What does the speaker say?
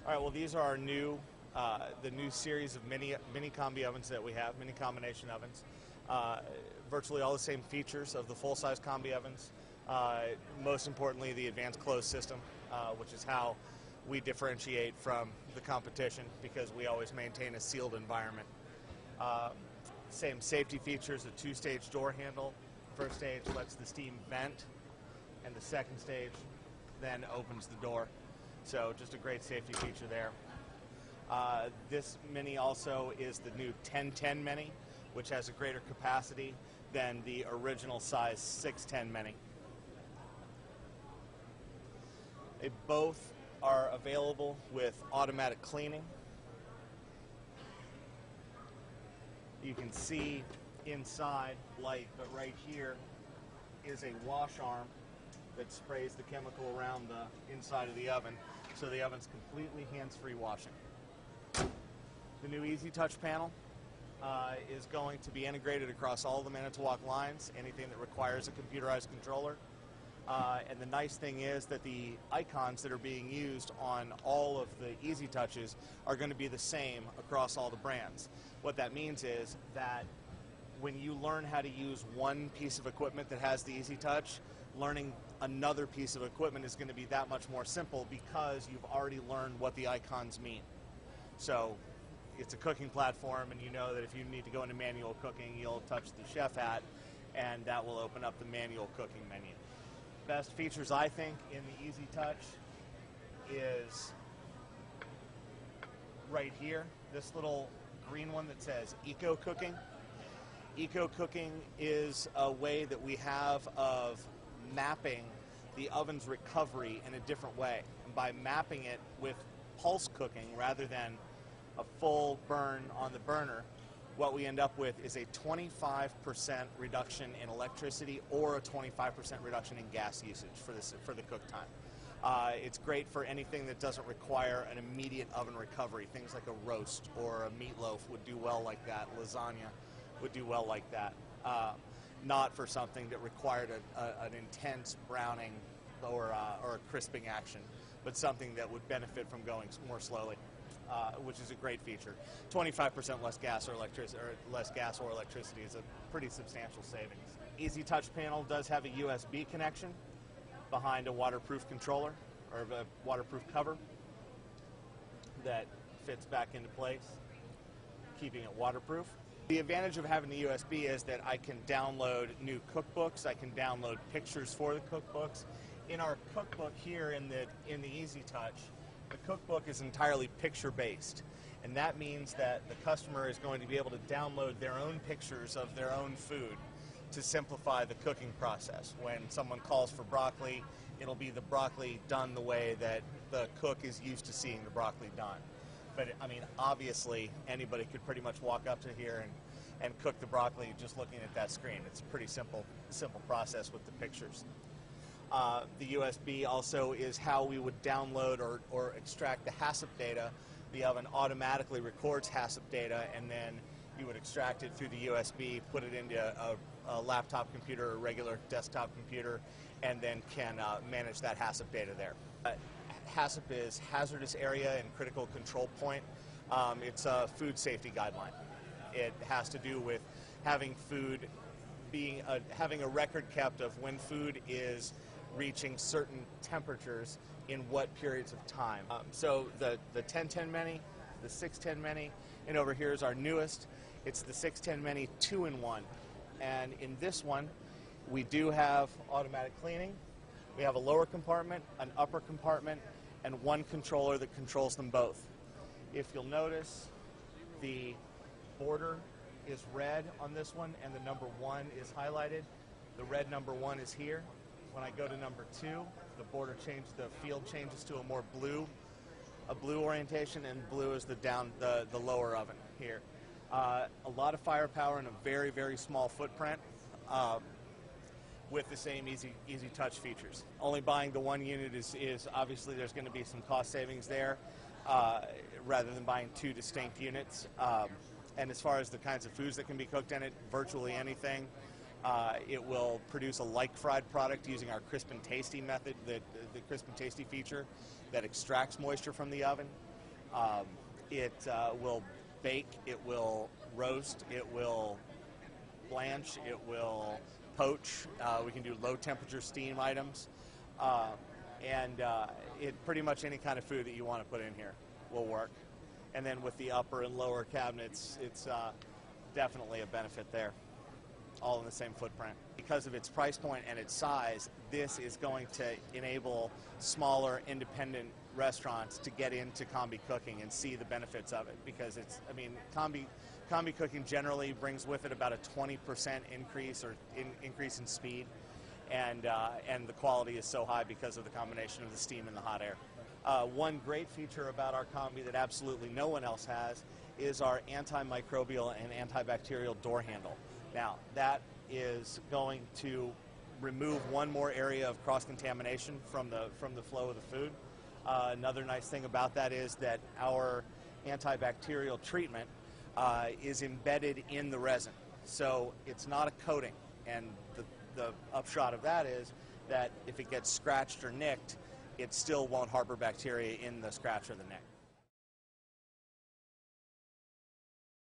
All right, well, these are our the new series of mini Combi ovens that we have, mini combination ovens. Virtually all the same features of the full-size Combi ovens. Most importantly, the advanced close system, which is how we differentiate from the competition because we always maintain a sealed environment. Same safety features, a two-stage door handle. First stage lets the steam vent, and the second stage then opens the door. So just a great safety feature there. This Mini also is the new 1010 Mini, which has a greater capacity than the original size 610 Mini. They both are available with automatic cleaning. You can see inside light, but right here is a wash arm that sprays the chemical around the inside of the oven, so the oven's completely hands-free washing. The new Easy Touch panel is going to be integrated across all the Manitowoc lines, anything that requires a computerized controller. And the nice thing is that the icons that are being used on all of the Easy Touches are going to be the same across all the brands. What that means is that when you learn how to use one piece of equipment that has the Easy Touch, learning another piece of equipment is going to be that much more simple because you've already learned what the icons mean. So it's a cooking platform, and you know that if you need to go into manual cooking, you'll touch the chef hat, and that will open up the manual cooking menu. Best features, I think, in the Easy Touch is right here, this little green one that says Eco Cooking. Eco Cooking is a way that we have of mapping the oven's recovery in a different way. And by mapping it with pulse cooking rather than a full burn on the burner, what we end up with is a 25% reduction in electricity or a 25% reduction in gas usage for the cook time. It's great for anything that doesn't require an immediate oven recovery. Things like a roast or a meatloaf would do well like that. Lasagna would do well like that. Not for something that required an intense browning or a crisping action, but something that would benefit from going more slowly. Which is a great feature. 25% less gas or electricity is a pretty substantial savings. Easy Touch panel does have a USB connection behind a waterproof controller or a waterproof cover that fits back into place, keeping it waterproof. The advantage of having the USB is that I can download new cookbooks. I can download pictures for the cookbooks. In our cookbook here in the Easy Touch, the cookbook is entirely picture-based, and that means that the customer is going to be able to download their own pictures of their own food to simplify the cooking process. When someone calls for broccoli, it'll be the broccoli done the way that the cook is used to seeing the broccoli done. But I mean, obviously, anybody could pretty much walk up to here and cook the broccoli just looking at that screen. It's a pretty simple process with the pictures. The USB also is how we would download or extract the HACCP data. The oven automatically records HACCP data, and then you would extract it through the USB, put it into a laptop computer or regular desktop computer, and then can manage that HACCP data there. HACCP is Hazardous Area and Critical Control Point. It's a food safety guideline. It has to do with having food having a record kept of when food is reaching certain temperatures in what periods of time. So the 1010 Mini, the 610 Mini, and over here is our newest. It's the 610 Mini 2-in-1. And in this one, we do have automatic cleaning. We have a lower compartment, an upper compartment, and one controller that controls them both. If you'll notice, the border is red on this one, and the number 1 is highlighted. The red number 1 is here. When I go to number 2, the border the field changes to a more blue orientation, and blue is the lower oven here. A lot of firepower and a very, very small footprint with the same easy touch features. Only buying the one unit is obviously there's going to be some cost savings there rather than buying 2 distinct units. And as far as the kinds of foods that can be cooked in it, virtually anything. It will produce a like fried product using our crisp and tasty method, the crisp and tasty feature that extracts moisture from the oven. It will bake, it will roast, it will blanch, it will poach. We can do low temperature steam items. It pretty much any kind of food that you want to put in here will work. And then with the upper and lower cabinets, it's definitely a benefit there, all in the same footprint. Because of its price point and its size, this is going to enable smaller independent restaurants to get into combi cooking and see the benefits of it, because it's, I mean, combi cooking generally brings with it about a 20% increase or increase in speed, and the quality is so high because of the combination of the steam and the hot air. One great feature about our combi that absolutely no one else has is our antimicrobial and antibacterial door handle. Now, that is going to remove one more area of cross-contamination from the flow of the food. Another nice thing about that is that our antibacterial treatment is embedded in the resin, so it's not a coating, and the upshot of that is that if it gets scratched or nicked, it still won't harbor bacteria in the scratch or the nick.